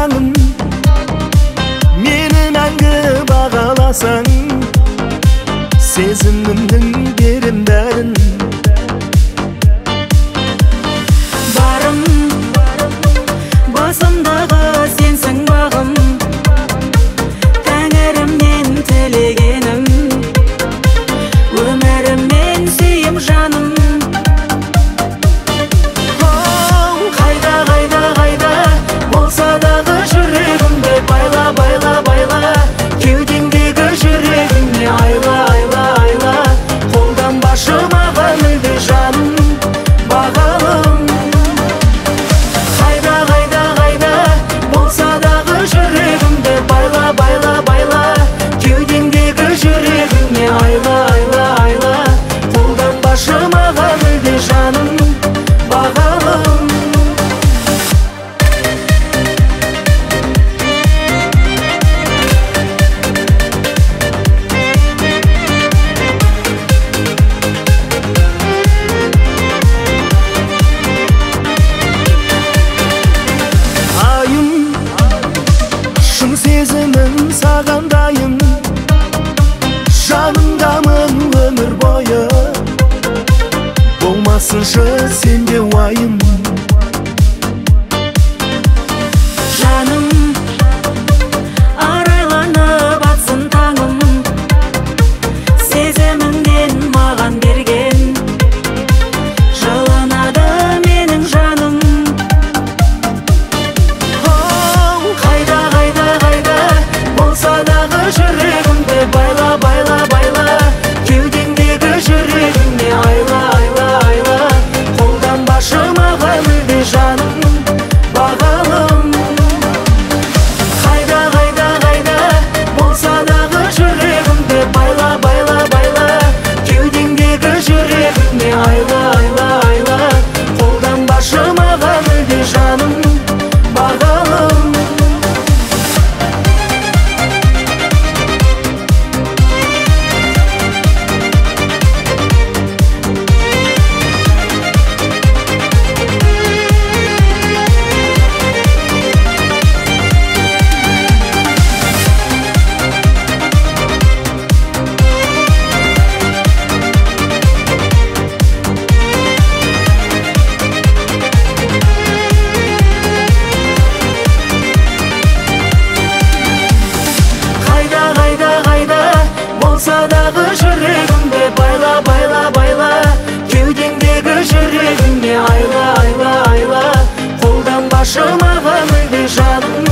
таңым, мені мәңгі бағаласаң, сезімімнің берем бәрін. Барым, басымдағы сенсің бағым, тәңірімнен тілегенім, өміріммен сүйем жаным. Қайда, қайда, қайда болса дағы жүрегімді байла, байла, байла, кеудеңдегі жүрегімде айла, айла, айла, қолданбашы маған мүлде жаным, бағалым. Қайда, қайда, қайда болса дағы жүрегімді байла, байла, байла, кеудеңдегі жүрегімде айла, айла, айла, қолданбашы маған мүлде жаным, бағалым. Шын сезімім саған дайын, жаныңдамын өмір бойы, болмасыншы сенде уайым. Жаным, арайланып атсын таңым, сезіміңнен маған берген, жылынады менің жаным. Қайда, қайда, қайда болса дағы жүрегімді байла, байла, байла, кеудеңдегі жүрегімде айла, айла, айла, қолданбашы маған мүлде жаным, бағалым. Қайда, қайда, қайда болса дағы жүрегімді байла, байла, байла, кеудеңдегі жүрегімде айла, айла, айла, қолданбашы маған мүлде жаным, бағалым. Қайда, қайда, қайда болса дағы жүрегімді байла, байла, байла, кеудеңдегі жүрегімде айла, айла, айла, қолданбашы маған мүлде жаным,